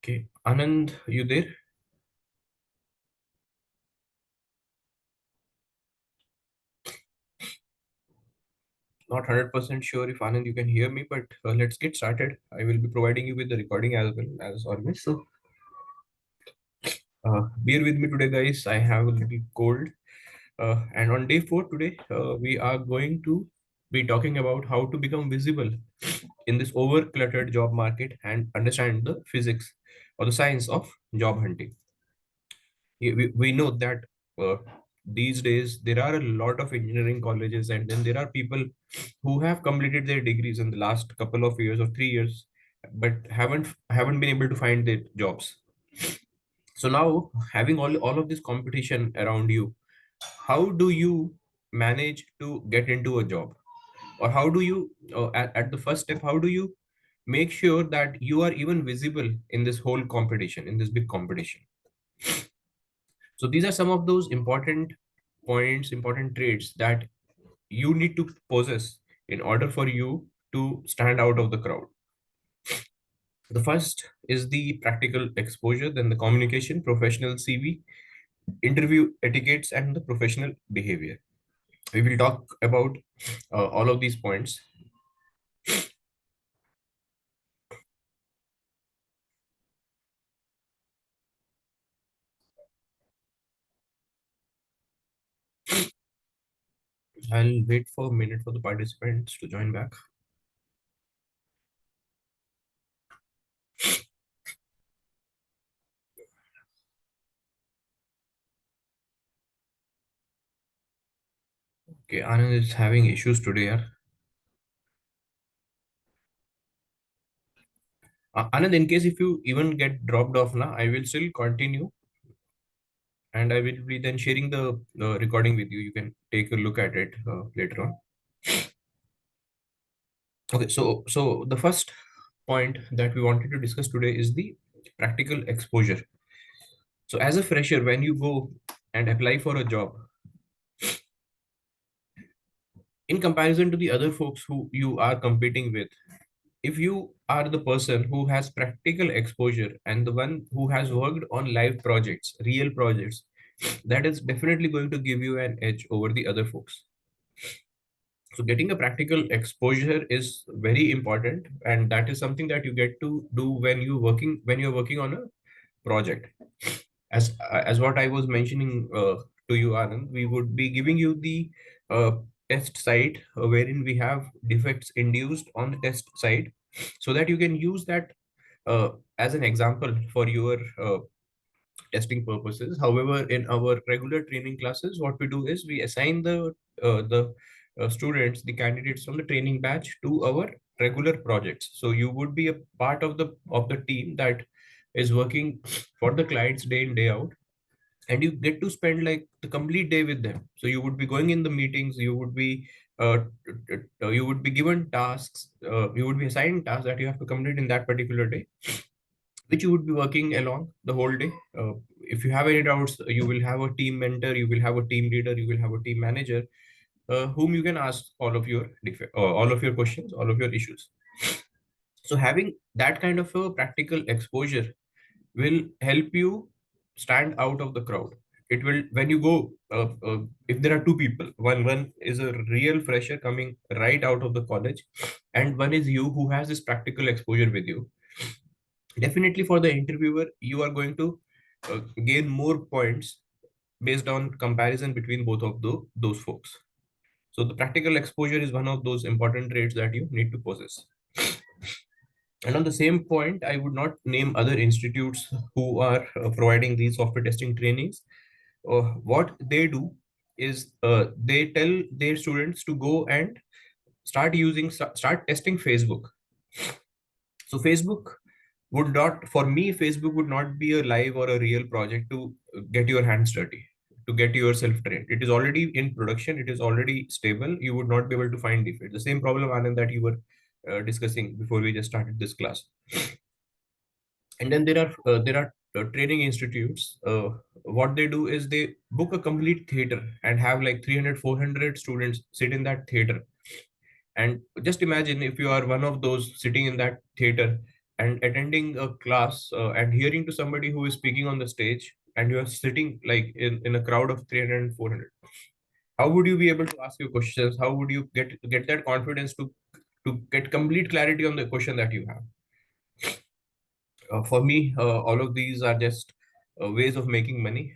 Okay, Anand, you there? Not 100% sure if Anand you can hear me, but let's get started. I will be providing you with the recording as well as always. So, bear with me today, guys. I have a little cold, and on day four today, we are going to be talking about how to become visible in this over-cluttered job market and understand the physics or the science of job hunting. We know that uh, these days there are a lot of engineering colleges, and then there are people who have completed their degrees in the last couple of years or 3 years, but haven't been able to find their jobs. So now, having all of this competition around you, how do you manage to get into a job? Or how do you at the first step, how do you make sure that you are even visible in this whole competition, in this big competition? So these are some of those important points, important traits that you need to possess in order for you to stand out of the crowd. The first is the practical exposure, then the communication, professional CV, interview etiquettes, and the professional behavior. We will talk about all of these points. I'll wait for a minute for the participants to join back. Okay, Anand is having issues today. Yeah. Anand, in case if you even get dropped off now, I will still continue and I will be then sharing the recording with you. You can take a look at it later on. Okay, so the first point that we wanted to discuss today is the practical exposure. So as a fresher, when you go and apply for a job, in comparison to the other folks who you are competing with, if you are the person who has practical exposure and the one who has worked on live projects, real projects, that is definitely going to give you an edge over the other folks. So getting a practical exposure is very important, and that is something that you get to do when you're working on a project. As what I was mentioning to you, Anand, we would be giving you the uh, test site wherein we have defects induced on the test site, so that you can use that uh, as an example for your testing purposes. However, in our regular training classes, what we do is we assign the students, the candidates from the training batch, to our regular projects. So you would be a part of the team that is working for the clients day in day out, and you get to spend like the complete day with them. So you would be going in the meetings, uh, you would be given tasks, you would be assigned tasks that you have to complete in that particular day, which you would be working along the whole day. If you have any doubts, you will have a team mentor, you will have a team leader, you will have a team manager, whom you can ask all of your questions, all of your issues. So having that kind of a practical exposure will help you stand out of the crowd. It will, when you go, if there are two people, one is a real fresher coming right out of the college, and one is you who has this practical exposure with you. Definitely for the interviewer, you are going to gain more points based on comparison between both of those folks. So the practical exposure is one of those important traits that you need to possess. And on the same point, I would not name other institutes who are providing these software testing trainings. What they do is they tell their students to go and start testing Facebook. So Facebook would not, for me, Facebook would not be a live or a real project to get your hands dirty, to get yourself trained. It is already in production, it is already stable. You would not be able to find defect. The same problem, Anand, that you were discussing before we just started this class. And then there are training institutes. What they do is they book a complete theater and have like 300, 400 students sit in that theater. And just imagine if you are one of those sitting in that theater, and attending a class and hearing to somebody who is speaking on the stage, and you are sitting like in a crowd of 300 and 400. How would you be able to ask your questions? How would you get that confidence to get complete clarity on the question that you have? For me, all of these are just ways of making money,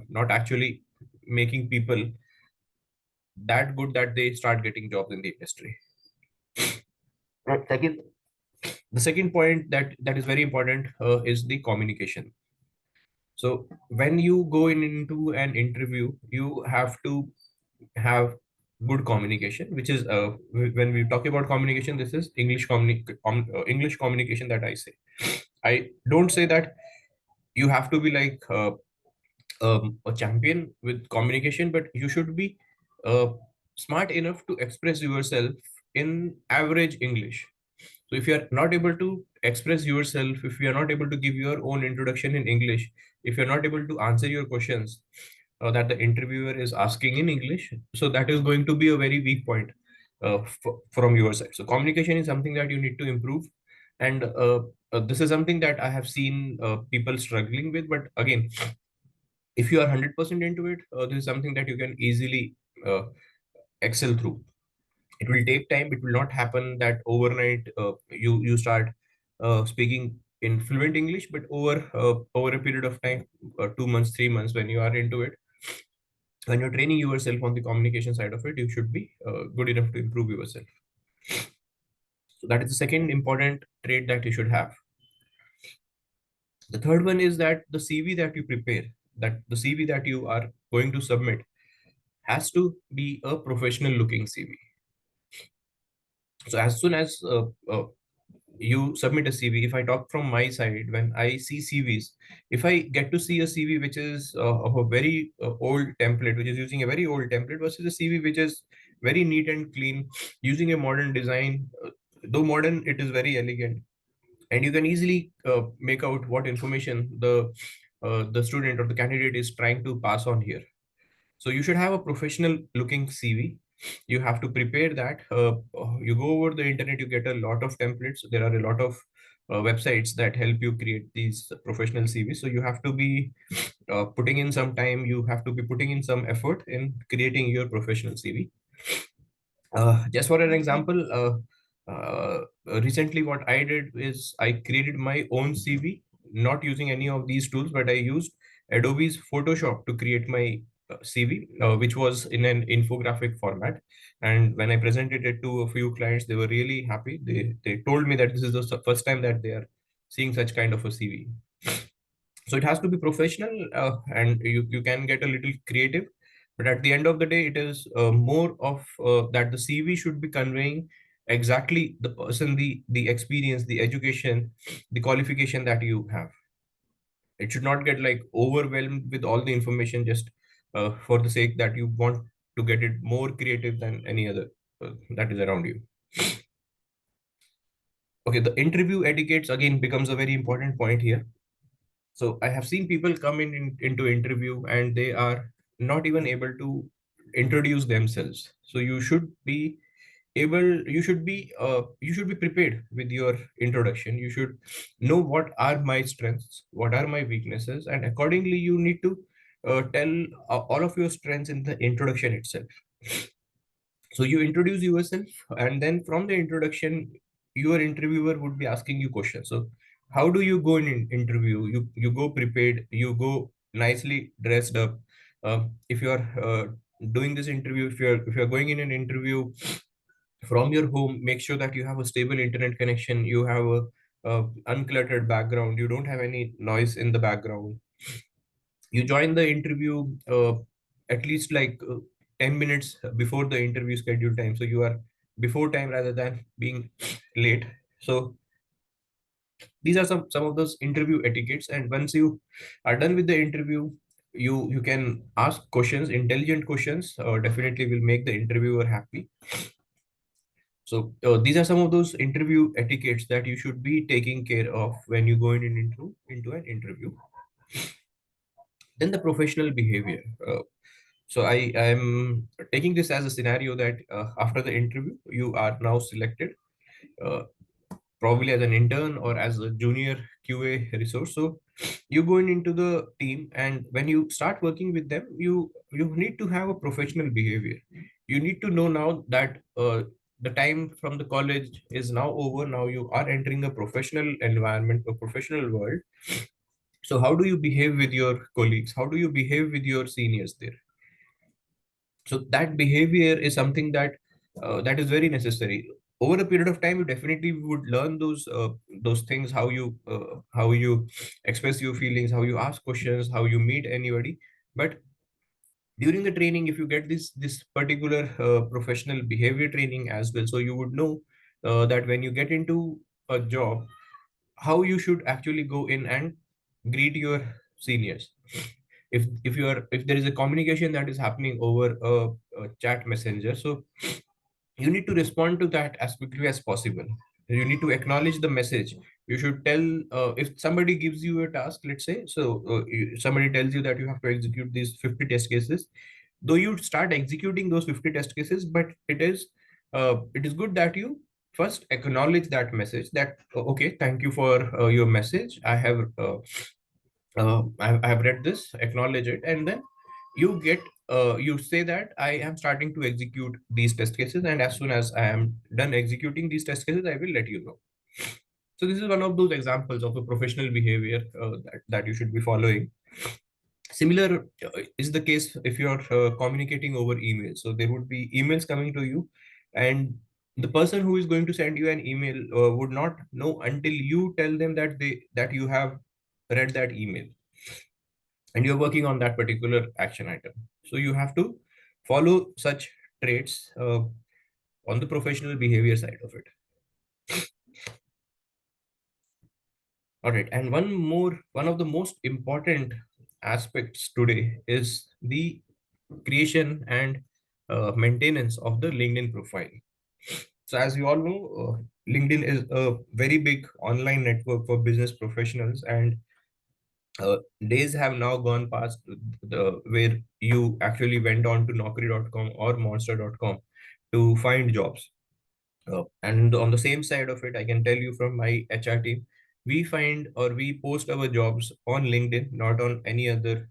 not actually making people that good that they start getting jobs in the industry. Right. The second point that is very important is the communication. So when you go into an interview, you have to have good communication, which is when we talk about communication, this is English communication that I say. I don't say that you have to be like a champion with communication, but you should be uh, smart enough to express yourself in average English. So if you are not able to express yourself, if you are not able to give your own introduction in English, if you're not able to answer your questions that the interviewer is asking in English, so that is going to be a very weak point from your side. So communication is something that you need to improve, and this is something that I have seen people struggling with. But again, if you are 100% into it, this is something that you can easily uh, excel through. It will take time. It will not happen that overnight you start speaking in fluent English, but over a period of time, 2 months, 3 months, when you are into it, when you're training yourself on the communication side of it, you should be good enough to improve yourself. So that is the second important trait that you should have. The third one is that the CV that you prepare, that the CV that you are going to submit, has to be a professional looking CV. So as soon as you submit a CV, if I talk from my side, when I see CVs, if I get to see a CV which is of a very old template, which is using a very old template, versus a CV which is very neat and clean, using a modern design, though modern, it is very elegant, and you can easily make out what information the student or the candidate is trying to pass on here. So you should have a professional looking CV. You have to prepare that. You go over the internet, you get a lot of templates. There are a lot of websites that help you create these professional CVs. So you have to be putting in some time. You have to be putting in some effort in creating your professional CV. Just for an example, recently what I did is I created my own CV, not using any of these tools, but I used Adobe's Photoshop to create my CV, which was in an infographic format. And when I presented it to a few clients, they were really happy. They told me that this is the first time that they are seeing such kind of a CV. So it has to be professional, and you can get a little creative, but at the end of the day, it is more of that the CV should be conveying exactly the person, the experience, the education, the qualification that you have. It should not get like overwhelmed with all the information just for the sake that you want to get it more creative than any other that is around you. Okay, the interview etiquettes again becomes a very important point here. So I have seen people come into interview and they are not even able to introduce themselves. So you should be prepared with your introduction. You should know what are my strengths, what are my weaknesses, and accordingly you need to tell all of your strengths in the introduction itself. So you introduce yourself, and then from the introduction, your interviewer would be asking you questions. So how do you go in an interview? You go prepared. You go nicely dressed up. If you are doing this interview, if you're going in an interview from your home, make sure that you have a stable internet connection. You have a uncluttered background. You don't have any noise in the background. You join the interview at least like 10 minutes before the interview schedule time, so you are before time rather than being late. So these are some of those interview etiquettes, and once you are done with the interview, you can ask questions, intelligent questions, definitely will make the interviewer happy. So these are some of those interview etiquettes that you should be taking care of when you go into an interview. Then the professional behavior. So I am taking this as a scenario that after the interview, you are now selected. Uh, probably as an intern or as a junior QA resource. So you go into the team, and when you start working with them, you need to have a professional behavior. You need to know now that the time from the college is now over. Now you are entering a professional environment, a professional world. So how do you behave with your colleagues? How do you behave with your seniors there? So that behavior is something that that is very necessary. Over a period of time, you definitely would learn those things, how you express your feelings, how you ask questions, how you meet anybody. But during the training, if you get this particular professional behavior training as well, so you would know that when you get into a job, how you should actually go in and greet your seniors. If there is a communication that is happening over a chat messenger, so you need to respond to that as quickly as possible. You need to acknowledge the message. You should tell, if somebody gives you a task, let's say, so somebody tells you that you have to execute these 50 test cases. Though you start executing those 50 test cases, but it is good that you first acknowledge that message, that okay, thank you for your message. I have read this, acknowledge it, and then you say that I am starting to execute these test cases, and as soon as I am done executing these test cases, I will let you know. So this is one of those examples of a professional behavior that you should be following. Similar is the case if you are communicating over email. So there would be emails coming to you, and the person who is going to send you an email would not know until you tell them that you have read that email and you're working on that particular action item. So you have to follow such traits on the professional behavior side of it. All right, and one of the most important aspects today is the creation and maintenance of the LinkedIn profile. So as we all know, LinkedIn is a very big online network for business professionals, and days have now gone past the where you actually went on to Naukri.com or Monster.com to find jobs. And on the same side of it, I can tell you from my HR team, we find or we post our jobs on LinkedIn, not on any other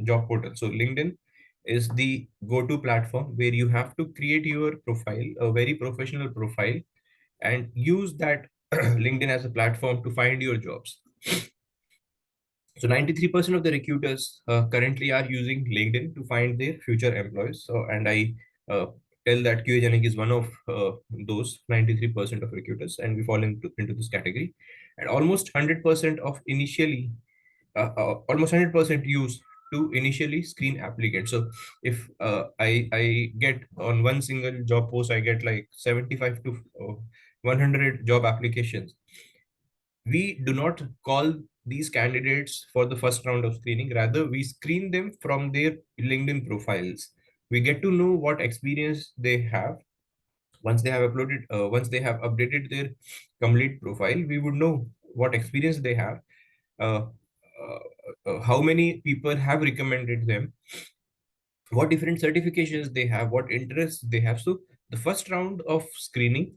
job portal. So LinkedIn is the go-to platform where you have to create your profile, a very professional profile, and use that LinkedIn as a platform to find your jobs. So 93% of the recruiters currently are using LinkedIn to find their future employees. So, and I tell that QAGENIC is one of those 93% of recruiters, and we fall into this category. And almost 100% use to initially screen applicants. So if I get on one single job post, I get like 75 to 100 job applications. We do not call these candidates for the first round of screening. Rather, we screen them from their LinkedIn profiles. We get to know what experience they have. Once they have updated their complete profile, we would know what experience they have, uh, how many people have recommended them, what different certifications they have, what interests they have. So the first round of screening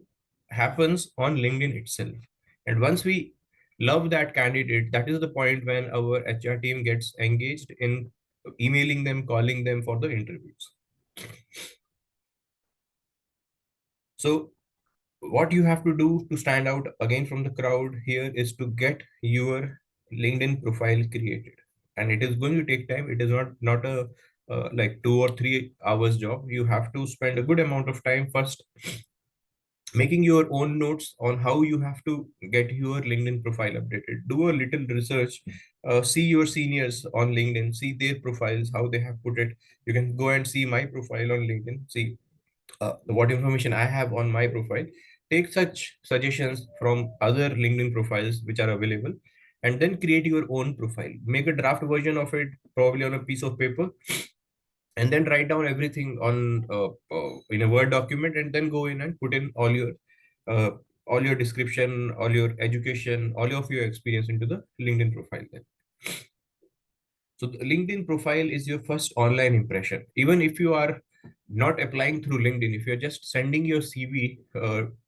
happens on LinkedIn itself. And once we love that candidate, that is the point when our HR team gets engaged in emailing them, calling them for the interviews. So what you have to do to stand out again from the crowd here is to get your LinkedIn profile created. And it is going to take time. It is not a like 2 or 3 hours job. You have to spend a good amount of time first making your own notes on how you have to get your LinkedIn profile updated. Do a little research, see your seniors on LinkedIn, see their profiles, how they have put it. You can go and see my profile on LinkedIn, see what information I have on my profile. Take such suggestions from other LinkedIn profiles which are available, and then create your own profile. Make a draft version of it, probably on a piece of paper, and then write down everything on in a Word document, and then go in and put in uh, all your description, all your education, all of your experience into the LinkedIn profile. Then, so the LinkedIn profile is your first online impression. Even if you are not applying through LinkedIn, if you're just sending your CV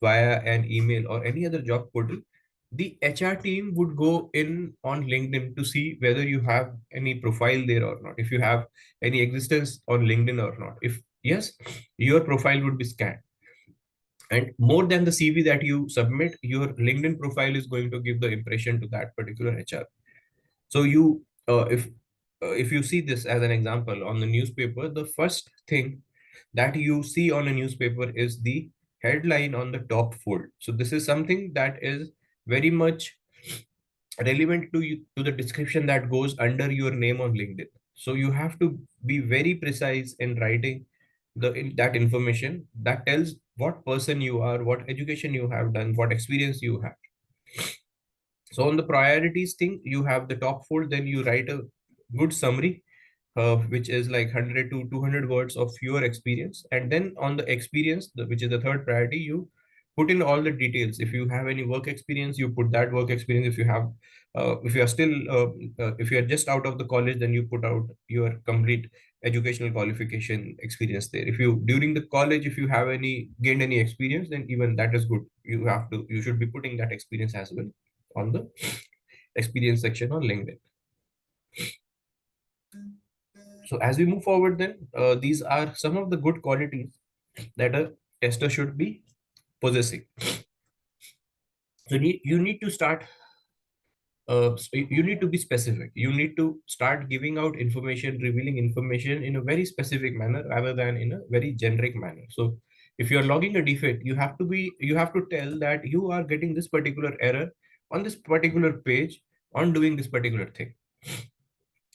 via an email or any other job portal, the HR team would go in on LinkedIn to see whether you have any profile there or not, if you have any existence on LinkedIn or not. If yes, your profile would be scanned. And more than the CV that you submit, your LinkedIn profile is going to give the impression to that particular HR. So if you see this as an example on the newspaper, the first thing that you see on a newspaper is the headline on the top fold. So this is something that is very much relevant to you, to the description that goes under your name on LinkedIn. So you have to be very precise in writing that information that tells what person you are, what education you have done, what experience you have. So on the priorities thing, you have the top fold, then you write a good summary, which is like 100 to 200 words of your experience. And then on the experience, which is the third priority, you put in all the details. If you have any work experience, you put that work experience. If you have, if you are still, if you are just out of the college, then you put out your complete educational qualification experience there. If you, during the college, if you have any gained any experience, then even that is good. You should be putting that experience as well on the experience section on LinkedIn. So as we move forward, then these are some of the good qualities that a tester should be possessing. So you need to start. You need to be specific. You need to start giving out information, revealing information in a very specific manner rather than in a very generic manner. So if you are logging a defect, you have to tell that you are getting this particular error on this particular page on doing this particular thing.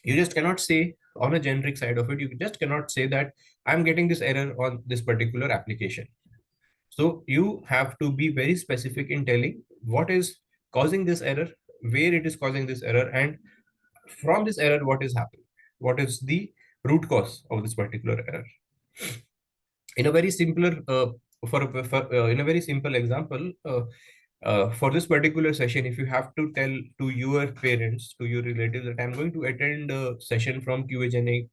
You just cannot say on a generic side of it, you just cannot say that I'm getting this error on this particular application. So you have to be very specific in telling what is causing this error, where it is causing this error, and from this error what is happening, what is the root cause of this particular error. In a very simpler in a very simple example, for this particular session, if you have to tell to your parents, to your relatives, that I'm going to attend a session from QAGENIC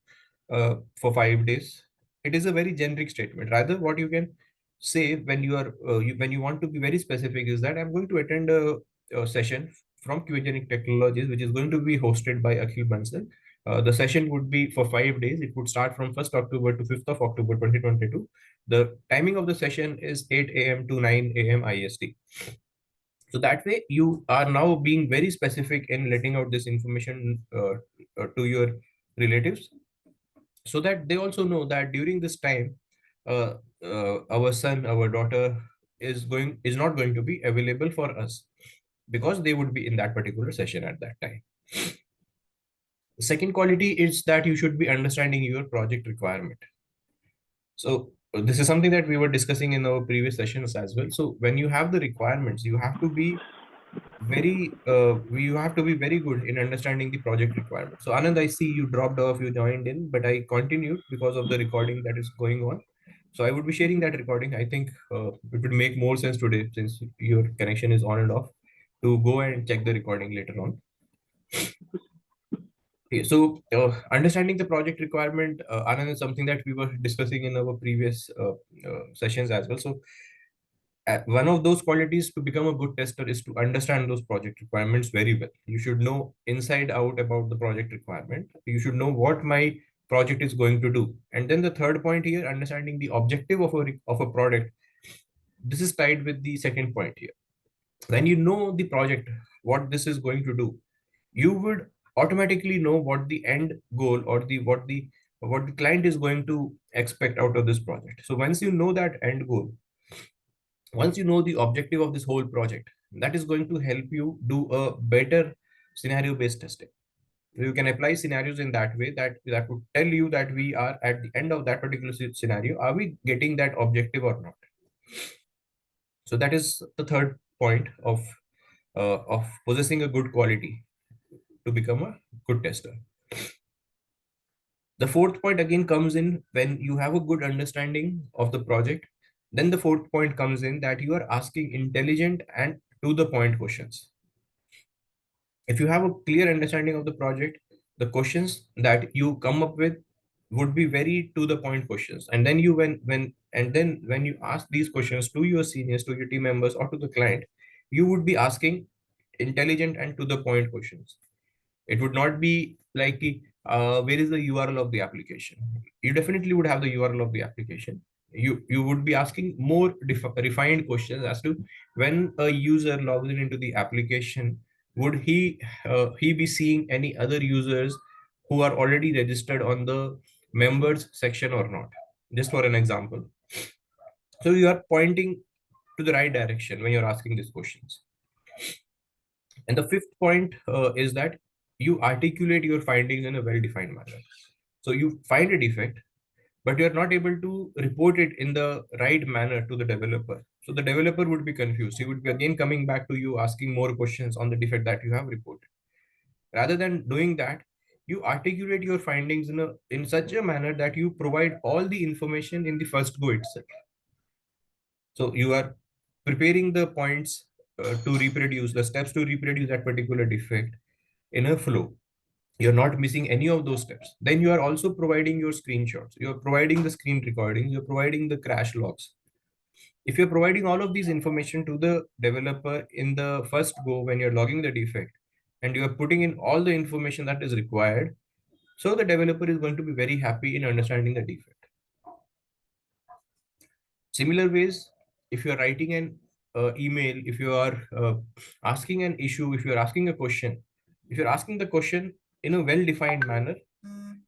for 5 days, it is a very generic statement. Rather, what you can say when you are when you want to be very specific is that I'm going to attend a session from QAGENIC Technologies, which is going to be hosted by Akhil Bansal. The session would be for 5 days. It would start from 1st October to 5th of October 2022. The timing of the session is 8 a.m. to 9 a.m. IST. So that way, you are now being very specific in letting out this information to your relatives, so that they also know that during this time, our son, our daughter is not going to be available for us because they would be in that particular session at that time. The second quality is that you should be understanding your project requirement. So this is something that we were discussing in our previous sessions as well. So when you have the requirements, you have to be very good in understanding the project requirement. So Anand, I see you dropped off, you joined in, but I continued because of the recording that is going on. So I would be sharing that recording. I think it would make more sense today, since your connection is on and off, to go and check the recording later on. Okay, so understanding the project requirement, Anand, is something that we were discussing in our previous sessions as well. So one of those qualities to become a good tester is to understand those project requirements very well. You should know inside out about the project requirement. You should know what my project is going to do. And then the third point here, understanding the objective of a product. This is tied with the second point here. When you know the project, what this is going to do, you would automatically know what the end goal or what the client is going to expect out of this project. So once you know that end goal, once you know the objective of this whole project, that is going to help you do a better scenario based testing. You can apply scenarios in that way, that would tell you that we are at the end of that particular scenario, are we getting that objective or not. So that is the third point of possessing a good quality to become a good tester. The fourth point again comes in when you have a good understanding of the project. Then the fourth point comes in that you are asking intelligent and to the point questions. If you have a clear understanding of the project, the questions that you come up with would be very to the point questions. And then you when you ask these questions to your seniors, to your team members, or to the client, you would be asking intelligent and to the point questions. It would not be like where is the URL of the application. You definitely would have the URL of the application. You would be asking more refined questions as to when a user logs in into the application, would he be seeing any other users who are already registered on the members section or not, just for an example. So you are pointing to the right direction when you're asking these questions. And the fifth point is that you articulate your findings in a well-defined manner. So you find a defect, but you're not able to report it in the right manner to the developer. So the developer would be confused. He would be again coming back to you asking more questions on the defect that you have reported. Rather than doing that, you articulate your findings in such a manner that you provide all the information in the first go itself. So you are preparing the points to reproduce the steps to reproduce that particular defect in a flow. You're not missing any of those steps. Then you are also providing your screenshots. You're providing the screen recordings. You're providing the crash logs. If you're providing all of these information to the developer in the first go when you're logging the defect, and you're putting in all the information that is required, so the developer is going to be very happy in understanding the defect. Similar ways, if you're writing an email, if you are asking an issue, if you're asking a question, if you're asking the question in a well-defined manner,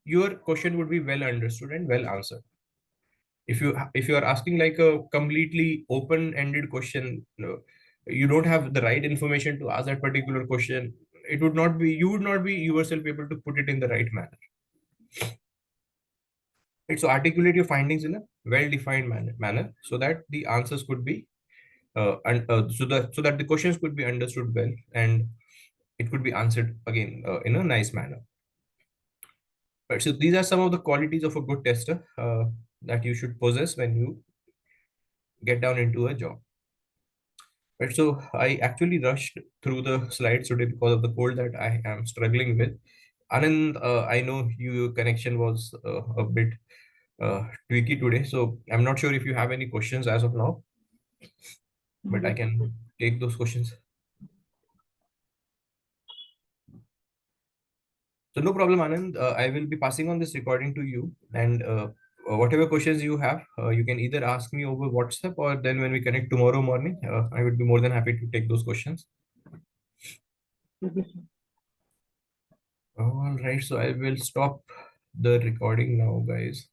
your question would be well understood and well answered. If you are asking like a completely open-ended question, you don't have the right information to ask that particular question. It would not be You would not be yourself able to put it in the right manner. Right? So articulate your findings in a well-defined manner so that the answers could be and so that the questions could be understood well, and it could be answered again in a nice manner. Right, so these are some of the qualities of a good tester that you should possess when you get down into a job. Right, so I actually rushed through the slides today because of the cold that I am struggling with. Anand, I know your connection was a bit tweaky today, so I'm not sure if you have any questions as of now, but I can take those questions. So no problem, Anand. I will be passing on this recording to you, and whatever questions you have, you can either ask me over WhatsApp, or then when we connect tomorrow morning, I would be more than happy to take those questions. All right, so I will stop the recording now, guys.